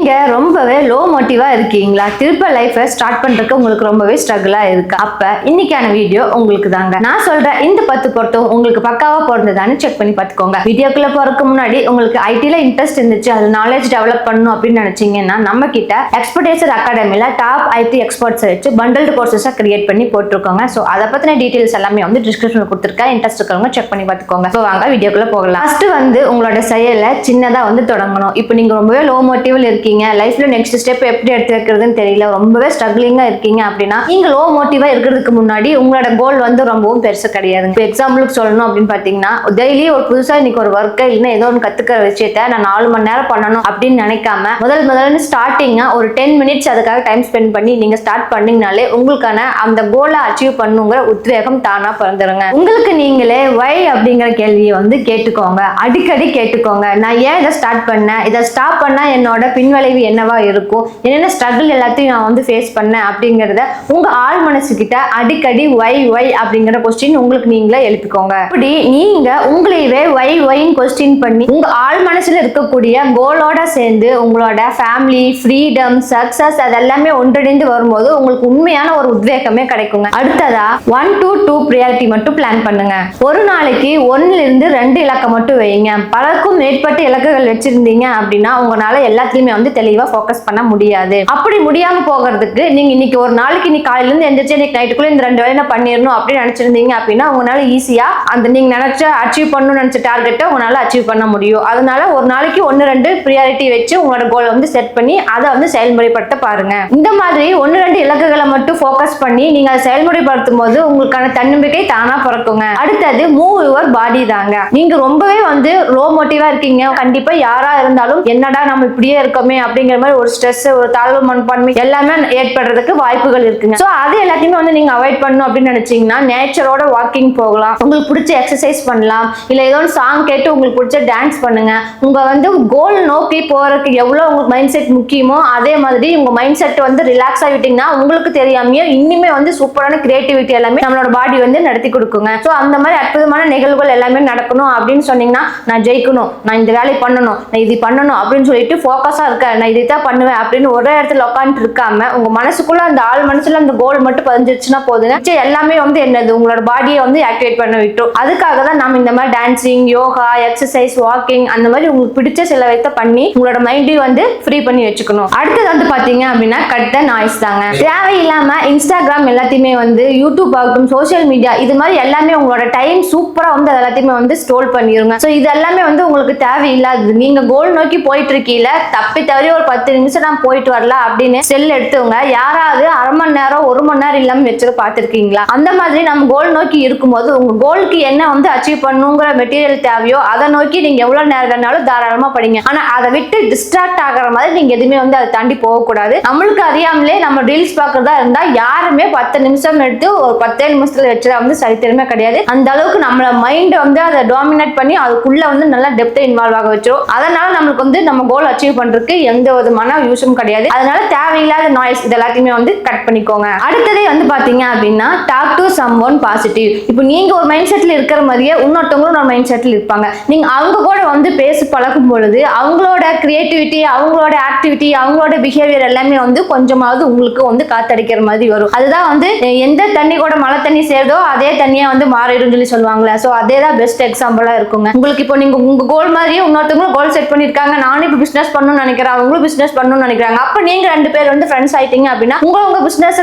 நீங்க ரொம்பவே லோ மோட்டிவா இருக்கீங்களா? திருப்ப லைஃபை ஸ்டார்ட் பண்றதுக்கு உங்களுக்கு ரொம்பவே ஸ்ட்ரகிளா இருக்கு. அப்ப இன்னைக்கான வீடியோ உங்களுக்கு தாங்க. நான் சொல்ற இந்த 10 பொருட்டும் உங்களுக்கு பக்காவா பொருந்ததான்னு செக் பண்ணி பார்த்துக்கோங்க. வீடியோக்குள்ள போறதுக்கு முன்னாடி உங்களுக்கு ஐடில இன்ட்ரெஸ்ட் இருந்துச்சு, அது நாலேஜ் டெவலப் பண்ணணும் அப்படின்னு நினைச்சீங்கன்னா நம்ம கிட்ட எக்ஸ்பர்டைசர் அகாடமில டாப் ஐடி எக்ஸ்பர்ட்ஸ் வச்சு பண்டல்டு கோர்சஸா கிரியேட் பண்ணி போட்டிருக்கோங்க. ஸோ அதை பத்தின டீடைல்ஸ் எல்லாமே வந்து டிஸ்கிரிப்ஷன்ல கொடுத்துருக்கேன். இன்ட்ரெஸ்ட் இருக்கிறவங்க செக் பண்ணி பார்த்துக்கோங்க. ஸோ வாங்க வீடியோக்குள்ள போகலாம். ஃபர்ஸ்ட் வந்து உங்களோட செயலை சின்னதா வந்து தொடங்கணும். இப்போ நீங்க ரொம்பவே லோ மோட்டிவ்ல இருக்கீங்க, லைஃப்ல நெக்ஸ்ட் ஸ்டெப் எப்படி எடுத்து வைக்கிறதுன்னு தெரியல, ரொம்பவே ஸ்ட்ரகிளிங்கா இருக்கீங்க அப்படின்னா நீங்க லோ மோட்டிவா இருக்கிறதுக்கு முன்னாடி உங்களோட கோல் வந்து ரொம்பவும் பெருசு கிடையாது. இப்போ எக்ஸாம்பிளுக்கு சொல்லணும் அப்படின்னு பாத்தீங்கன்னா, டெய்லி ஒரு புதுசா இன்னைக்கு ஒரு ஒர்க்கை இல்லைன்னா ஏதோ ஒன்று கத்துக்கிற விஷயத்த நான் 4 மணி நேரம் பண்ணணும் அப்படின்னு நினைக்காம முதல்ல ஸ்டார்டிங்கா ஒரு 10 மினிட்ஸ் அதுக்காக டைம் ஸ்பெண்ட் பண்ணி நீங்க ஸ்டார்ட் பண்ணீங்கனாலே உங்களுக்கான அந்த கோலை அச்சீவ் பண்ணுங்கிற உத்வேகம் தானா பிறந்துருங்க. உங்களுக்கு நீங்களே வை அப்படிங்கிற கேள்வியை வந்து கேட்டுக்கோங்க, அடிக்கடி கேட்டுக்கோங்க. நான் ஏன் இதை ஸ்டார்ட் பண்ணேன், இதை ஸ்டாப் பண்ணா என்னோட பின்விளைவு என்னவா இருக்கும், என்னென்ன ஸ்ட்ரகிள் எல்லாத்தையும் நான் வந்து ஃபேஸ் பண்ணேன் அப்படிங்கிறத உங்க ஆள் மனசுக்கிட்ட அடிக்கடி வை அப்படிங்கிற கொஸ்டின் உங்களுக்கு நீங்களே எழுப்பிக்கோங்க. இப்படி நீங்க உங்களையவே வைன்னு கொஸ்டின் பண்ணி உங்க ஆள் மனசுல இருக்கக்கூடிய கோலோட சேர்ந்து உங்களோட ஃபேமிலி, ஃப்ரீடம், சக்சஸ் அதெல்லாமே ஒன்றிணைந்து வரும்போது உங்களுக்கு உண்மையான ஒரு உத்வேகமே கிடைக்குங்க. அடுத்ததா 1 to 2 ப்ரியாரிட்டி மட்டும் பிளான் பண்ணுங்க. ஒரு நாளைக்கு 1 இருந்து 2 இலக்கம் மட்டும் வைங்க. பலருக்கும் மேற்பட்ட இலக்குகள் வச்சிருந்தீங்க அப்படின்னா உங்களால எல்லாத்தையுமே வந்து தெளிவா ஃபோக்கஸ் பண்ண முடியாது. அப்படி முடியாம போகிறதுக்கு நீங்க இன்னைக்கு ஒரு நாளைக்கு இன்னைக்கு காலையில இருந்து எந்திரிச்சு இன்னைக்கு நைட்டுக்குள்ள இந்த 2 வேலை பண்ணிடணும் அப்படின்னு நினைச்சிருந்தீங்க அப்படின்னா உங்களால ஈஸியா அந்த நீங்க நினைச்ச அச்சீவ் பண்ணணும்னு நினைச்ச டார்கெட்டை உங்களால அச்சீவ் பண்ண முடியும். அதனால ஒரு நாளைக்கு 1-2 ப்ரியாரிட்டி வச்சு உங்களோட கோலை வந்து செட் பண்ணி அதை வந்து செயல்முறைப்படுத்த பாருங்க. இந்த மாதிரி 1-2 இலக்குகளை மட்டும் ஃபோக்கஸ் பண்ணி நீங்க அதை செயல்முறைப்படுத்தும் போது உங்களுக்கான தன்னம்பிக்கை தானா பிறக்குங்க. அடுத்தது மூவ் யுவர் பாடி தாங்க. நீங்க ரொம்பவே வந்து லோ மோட்டிவா இருக்கீங்க, கண்டிப்பா யாரா இருந்தாலும் என்னடா நம்ம இப்படியே இருக்கோமே அப்படிங்கிற மாதிரி ஒரு ஸ்ட்ரெஸ், ஒரு தாழ்வு மனப்பான்மை எல்லாமே ஏற்படுறதுக்கு வாய்ப்புகள் இருக்குங்க. சோ அது எல்லாத்தையுமே வந்து நீங்க அவாய்ட் பண்ணணும் அப்படின்னு நினைச்சீங்கன்னா நேச்சரோட வாக்கிங் போகலாம், உங்களுக்கு பிடிச்ச எக்ஸசைஸ் பண்ணலாம், இல்ல ஏதோ ஒரு சாங் கேட்டு உங்களுக்கு பிடிச்ச டான்ஸ் பண்ணுங்க. உங்க வந்து கோல் நோக்கி போறதுக்கு எவ்வளவு உங்களுக்கு மைண்ட் செட் முக்கியமோ அதே மாதிரி உங்க மைண்ட் செட் வந்து ரிலாக்ஸ் ஆகிட்டீங்கன்னா உங்களுக்கு தெரியாமையே இன்னுமே வந்து சூப்பரான கிரியேட்டிவிட்டி எல்லாமே நம்மளோட பாடி வந்து நடத்தி கொடுக்குங்க. சோ அந்த மாதிரி அற்புதமான நிகழ்வுகள் எல்லாமே நடக்கணும் அப்படின்னு சொன்னீங்கன்னா, நான் ஜெயிக்கணும், நான் இந்த வேலையை பண்ணணும், நான் இது பண்ணணும் அப்படின்னு சொல்லிட்டு ஃபோக்கஸா இருக்க, நான் இதைத்தான் பண்ணுவேன் அப்படின்னு ஒரே இடத்துல உட்காந்துட்டு இருக்காம உங்க மனசுக்குள்ள அந்த ஆள் மனசுல அந்த கோல் மட்டும் பதிஞ்சிருச்சுன்னா போதுங்க, எல்லாமே வந்து என்னது உங்களோட பாடியை வந்து ஆக்டிவேட் பண்ண விட்டோம். அதுக்காக தான் நம்ம இந்த மாதிரி டான்சிங், யோகா, எக்ஸசைஸ், வாக்கிங் அந்த மாதிரி உங்களுக்கு பிடிச்ச சில வைத்த பண்ணி உங்களோட மைண்டையும் வந்து ஃப்ரீ பண்ணி வச்சுக்கணும். அடுத்தது வந்து பாத்தீங்க அப்படின்னா கட் த நாய்ஸ் தாங்க. தேவையில்லாம இன்ஸ்டாகிராம் எல்லாத்தையுமே வந்து யூடியூப் ஆகட்டும், சோசியல் மீடியா இது மாதிரி எல்லாமே உங்களோட டைம் சூப்பரா வந்து எல்லாத்தையுமே வந்து ஸ்டோல் பண்ணிருங்க. ஸோ இது எல்லாமே வந்து உங்களுக்கு தேவையில்லாதது. நீங்க கோல் நோக்கி போயிட்டு இருக்கீல, தப்பி தவறி ஒரு 10 நிமிஷம் நான் போயிட்டு வரல அப்படின்னு செல் எடுத்தவங்க யாராவது அரை மணி நேரம் 1 மணி நேரம் இல்லாம வச்சு பார்த்திருக்கீங்களா? அந்த மாதிரி நம்ம கோல் நோக்கி இருக்கும்போது உங்க கோலுக்கு என்ன வந்து அச்சீவ் பண்ணுங்கிற மெட்டீரியல் தேவையோ அதை நோக்கி நீங்க எவ்வளவு நேரம் வேணாலும் தாராளமா படிங்க. ஆனா அதை விட்டு டிஸ்ட்ராக்ட் ஆகிற மாதிரி நீங்க எதுவுமே வந்து அதை தாண்டி போகக்கூடாது. நம்மளுக்கு அறியாமலே நம்ம ரீல்ஸ் பார்க்கறதா இருந்தா யாருமே 10 நிமிஷம் எடுத்து ஒரு 10 நிமிஷத்துல வச்சதா வந்து சரித்திரமே கிடையாது. அந்த அளவுக்கு நம்மள மைண்ட் வந்து அதை டாமினேட் பண்ணி அதுக்குள்ள வந்து நல்லா டெப்தா இன்வால்வ் ஆக வச்சிரும். அதனால நம்மளுக்கு வந்து நம்ம கோல் அச்சீவ் பண்றதுக்கு எந்த விதமான யூஸும் கிடையாது. அதனால தேவையில்லாத நாய்ஸ் இது எல்லாத்தையுமே வந்து கட் பண்ணிக்கோங்க. அடுத்ததே வந்து பாத்தீங்க அப்படின்னா டாக் டு சம்ஒன் பாசிட்டிவ். இப்போ நீங்க ஒரு மைண்ட் செட்ல இருக்கிற மாதிரியே இன்னொருத்தவங்களும் ஒரு மைண்ட் செட்ல இருப்பாங்க. நீங்க அவங்க கூட வந்து பேசி பழகும் பொழுது அவங்களோட கிரியேட்டிவிட்டி, அவங்களோட ஆக்டிவிட்டி, அவங்களோட பிஹேவியர் எல்லாமே வந்து கொஞ்சமாவது உங்களுக்கு வந்து காத்தடிக்கிற மாதிரி வரும். அதுதான் வந்து எந்த தண்ணி கூட மழை தண்ணி சேருதோ அதே தண்ணியா வந்து மாறிடும் சொல்லி சொல்லுவாங்களே. சோ அதே தான் பெஸ்ட் எக்ஸாம்பிளா இருக்குங்க. உங்களுக்கு இப்போ நீங்க உங்க கோல் மாதிரியே இன்னொருத்தவங்களும் கோல் செட் பண்ணிருக்காங்க, நானும் இப்போ பிசினஸ் பண்ணணும்னு நினைக்கிறேன், அவங்களும் பிசினஸ் பண்ணணும்னு நினைக்கிறாங்க. அப்ப நீங்க 2 பேர் வந்து ஃப்ரெண்ட்ஸ் ஆயிட்டீங்க அப்படின்னா உங்க பிசினஸ்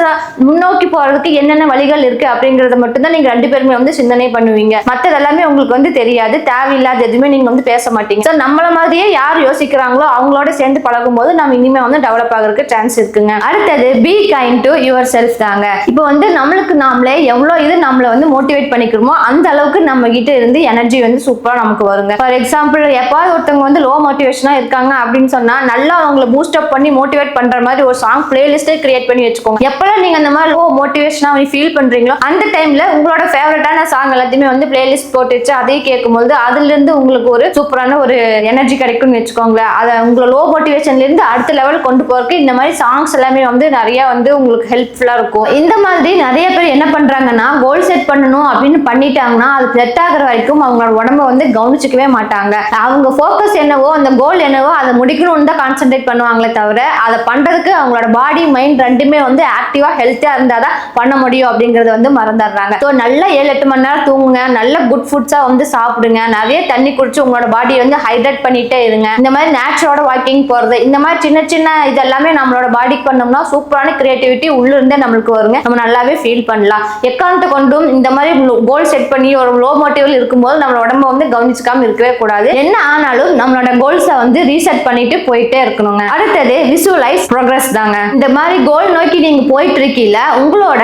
முன்னோக்கி போறதுக்கு என்னென்ன வழிகள் இருக்கு அப்படிங்கறத மட்டும் தான் நீங்க 2 பேருமே வந்து சிந்தனை பண்ணுவீங்க. மற்றது எல்லாமே உங்களுக்கு வந்து தெரியாது, தேவையில்லாத எதுவுமே நீங்க வந்து பேச மாட்டீங்க. சோ நம்மள மாதிரியே யார் யோசிக்கிறாங்களோ அவங்களோட சேர்ந்து பழகும் போது நம்ம இனிமே வந்து டெவலப் ஆகிறதுக்கு சான்ஸ் இருக்குங்க. அடுத்தது be kind to your self தாங்க. இப்போ வந்து நம்மளுக்கு நாமளே எவ்வளவு இது நம்மள வந்து மோட்டிவேட் பண்ணிக்கிறோமோ அந்த அளவுக்கு நம்ம கிட்ட இருந்து எனர்ஜி வந்து சூப்பரா நமக்கு வருங்க. ஃபார் எக்ஸாம்பிள் எப்பாவது ஒருத்தவங்க வந்து லோ மோட்டிவேஷனா இருக்காங்க அப்படின்னு சொன்னா நல்லா அவங்களை பூஸ்ட் அப் பண்ணி மோட்டிவேட் பண்ற மாதிரி ஒரு சாங் பிளேலிஸ்டே கிரியேட் பண்ணி வச்சுக்கோங்க. எப்பெல்லாம் நீங்க அந்த மாதிரி லோ மோட்டிவேஷனா ஃபீல் பண்றீங்களோ அந்த டைம்ல உங்களோட ஃபேவரட்டான சாங் எல்லாத்தையுமே வந்து பிளேலிஸ்ட் போட்டு வச்சு அதே கேட்கும்போது அதுல இருந்து உங்களுக்கு ஒரு சூப்பரான ஒரு எனர்ஜி கிடைக்கும்னு வச்சுக்கோங்களேன். அதை உங்களை லோ மோட்டிவேஷன்ல இருந்து அடுத்த லெவல் கொண்டு போறதுக்கு இந்த மாதிரி சாங்ஸ் எல்லாமே வந்து நிறைய வந்து உங்களுக்கு ஹெல்ப்ஃபுல்லா இருக்கும். இந்த மாதிரி நிறைய பேர் என்ன பண்றாங்கன்னா கோல் செட் பண்ணணும் அப்படின்னு பண்ணிட்டாங்கன்னா அது செட் ஆகுற வரைக்கும் அவங்களோட உடம்ப வந்து கவனிச்சுக்கவே மாட்டாங்க. அவங்க ஃபோக்கஸ் என்னவோ அந்த கோல் என்னவோ அதை முடிக்கணும்னு தான் கான்சென்ட்ரேட் பண்ணுவாங்க. பண்ணுவாங்களே தவிர அதை பண்றதுக்கு அவங்களோட பாடி மைண்ட் ரெண்டுமே வந்து ஆக்டிவா ஹெல்த்தியா இருந்தாதான் பண்ண முடியும் அப்படிங்கறது வந்து மறந்துடுறாங்க. ஸோ நல்ல 7-8 மணி நேரம் தூங்குங்க, நல்ல குட் ஃபுட்ஸா வந்து சாப்பிடுங்க, நிறைய தண்ணி குடிச்சு உங்களோட பாடியை வந்து ஹைட்ரேட் பண்ணிட்டே இருங்க. இந்த மாதிரி நேச்சரோட வாக்கிங் போறது, இந்த மாதிரி சின்ன சின்ன இது எல்லாமே நம்மளோட பாடிக்கு பண்ணோம்னா சூப்பரான கிரியேட்டிவிட்டி உள்ள இருந்தே நம்மளுக்கு வருங்க. நம்ம நல்லாவே ஃபீல் பண்ணலாம். எக்காரணத்தை கொண்டும் இந்த மாதிரி கோல் செட் பண்ணி ஒரு லோ மோட்டிவ்ல இருக்கும்போது நம்மளோட உடம்ப வந்து கவனிச்சுக்காம இருக்கவே கூடாது. என்ன ஆனாலும் நம்மளோட கோல்ஸை வந்து ரீசெட் பண்ணிட்டு போயிட்டே இருக்கணுங்க. அடுத்தது விசுவலைஸ் ப்ரோக்ரஸ் தாங்க. இந்த மாதிரி கோல் நோக்கி நீங்க போயிட்டு இருக்கீங்க, உங்களோட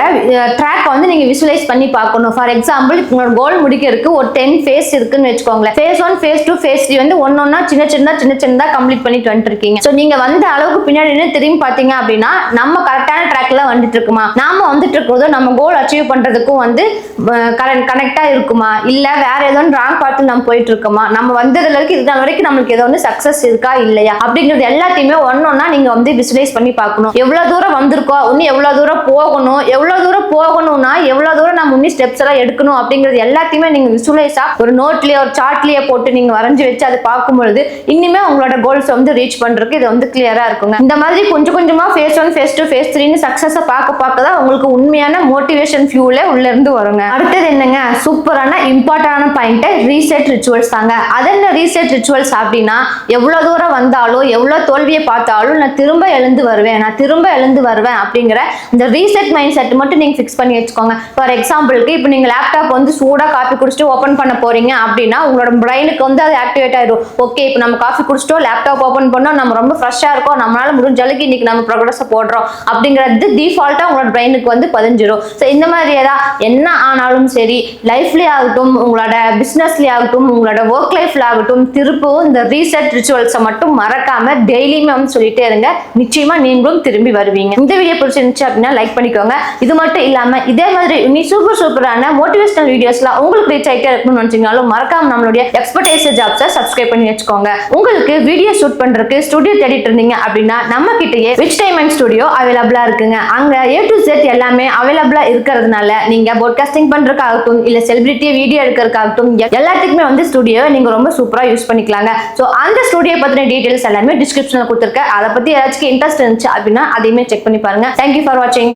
ட்ராக் வந்து நீங்க விசுவலைஸ் பண்ணி பார்க்கணும். ஃபார் எக்ஸாம்பிள் உங்களோட கோல் முடிக்கிறதுக்கு ஒரு 10 ஃபேஸ் இருக்குன்னு வச்சுக்கோங்களேன். ஃபேஸ் 1, ஃபேஸ் 2, ஃபேஸ் 3 வந்து ஒன்னொன்னா சின்ன சின்னதா கம்ப்ளீட் பண்ணிட்டு வந்துட்டு இருக்கீங்க. ஸோ நீங்க வந்த அளவுக்கு பின்னாடி திரும்பி பார்த்தீங்க அப்படின்னா நம்ம கரெக்டான ட்ராக்ல வந்துட்டு இருக்குமா, நாம வந்துட்டு இருக்கிறதோ நம்ம கோல் அச்சீவ் பண்றதுக்கும் வந்து கனெக்டா இருக்குமா, இல்ல வேற ஏதோ ராங் பார்த்து நம்ம போயிட்டு இருக்கோமா, நம்ம வந்ததுல இருக்கு இது வரைக்கும் நம்மளுக்கு ஏதோ ஒன்று சக்சஸ் இருக்கா இல்லையா அப்படிங்கிறது எல்லாத்தையுமே ஒன்னொன்னா நீங்க வந்து விசுவலைஸ் பண்ணி பார்க்கணும். எவ்வளவு தூரம் வந்திருக்கோம், இன்னும் எவ்வளவு தூரம் போகணும், எவ்வளவு தூரம் போகணும்னா எவ்வளவு தூரம் நம்ம இன்னும் ஸ்டெப்ஸ் எல்லாம் எடுக்கணும் அப்படிங்கிறது எல்லாத்தையுமே நீங்க விசுவலைஸா ஒரு நோட்லயே ஒரு சார்ட்லயே போட்டு நீங்க வரைஞ்சு வச்சு அதை பார்க்கும்பொழுது இன்னுமே உங்களோட கோல்ஸ் வந்து ரீச் பண்றதுக்கு இது வந்து கிளியரா இருக்குங்க. இந்த மாதிரி கொஞ்சம் கொஞ்சமா ஃபேஸ் 1, ஃபேஸ் 2, ஃபேஸ் 3 சக்சஸ் பார்க்க தான் உங்களுக்கு உண்மையான மோட்டிவேஷன் ஃபியூலே உள்ள இருந்து வருங்க. அடுத்தது என்னங்க, சூப்பரான இம்பார்ட்டன்டான பாயிண்ட் ரீசெட் ரிச்சுவல்ஸ் தாங்க. அதென்ன ரீசெட் ரிச்சுவல்ஸ் அப்படின்னா, எவ்வளவு தூரம் வந்தாலும் எவ்வளவு தோல்வியை பார்த்தாலும் நான் திரும்ப எழுந்து வருவேன் அப்படிங்கிற இந்த ரீசெட் மைண்ட் செட் மட்டும் நீங்க ஃபிக்ஸ் பண்ணி வச்சுக்கோங்க. ஃபார் எக்ஸாம்பிளுக்கு இப்போ நீங்க லேப்டாப் வந்து சூடா காஃபி குடிச்சிட்டு ஓபன் பண்ண போறீங்க அப்படின்னா உங்களோட பிரெயினுக்கு வந்து அது ஆக்டிவேட் ஆயிடும். ஓகே, இப்போ நம்ம காஃபி குடிச்சிட்டோம், லேப்டாப் ஓபன் பண்ணோம், நம்ம ரொம்ப ஃப்ரெஷ்ஷா இருக்கோம், நம்மளால முடிஞ்ச அளவுக்கு இன்னைக்கு நம்ம ப்ரோக்ரஸ் போடுறோம் அப்படிங்கிறது டிஃபால்ட்டா உங்களோட பிரெயினுக்கு வந்து பதிஞ்சிடும். ஸோ இந்த மாதிரி ஏதாவது என்ன ஆனாலும் சரி, லைஃப்லயே ஆகட்டும், உங்களோட பிசினஸ்லயே ஆகட்டும், உங்களோட ஒர்க் லைஃப்ல ஆகட்டும், திருப்பவும் இந்த ரீசெட் ரிச்சுவல்ஸை மட்டும் மறக்காம டெய்லியுமே வந்து சொல்லிட்டே இருங்க. நிச்சயமா நீங்களும் திரும்பி வருவீங்க. இந்த வீடியோ பிடிச்சிருந்துச்சு அப்படின்னா லைக் பண்ணிக்கோங்க. இது மட்டும் இல்லாம இதே மாதிரி நீ சூப்பரான மோட்டிவேஷனல் வீடியோஸ்லாம் உங்களுக்கு ரீச் ஆகிட்டே இருக்கணும்னு நினைச்சீங்கனாலும் மறக்காம நம்மளுடைய எக்ஸ்பர்டைஸ் ஜாப்ஸை சப்ஸ்கிரைப் பண்ணி வச்சுக்கோங்க. உங்களுக்கு வீடியோ ஷூட் பண்றதுக்கு ஸ்டுடியோ தேடிட்டு இருந்தீங்க அப்படின்னா நம்ம கிட்டயே விச் டைம் அண்ட் ஸ்டுடியோ அவைலபிளா இருக்குங்க. அங்க A to Z எல்லாமே அவைலபிளா இருக்கிறதுனால நீங்க பாட்காஸ்டிங் பண்றதுக்காகட்டும் இல்ல செலிபிரிட்டி வீடியோ எடுக்கிறதுக்காகட்டும் எல்லாத்துக்குமே வந்து ஸ்டுடியோ நீங்க ரொம்ப சூப்பரா யூஸ் பண்ணிக்கலாங்க. ஸோ அந்த ஸ்டுடியோ பத்தின டீடைல்ஸ் எல்லாமே டிஸ்கிரிப்ஷன்ல கொடுத்துருக்கேன். அதை பத்தி ஏதாச்சும் இன்ட்ரெஸ்ட் இருந்துச்சு அப்படின்னா அதையுமே செக் பண்ணி பாருங்க. தேங்க்யூ ஃபார் வாட்சிங்.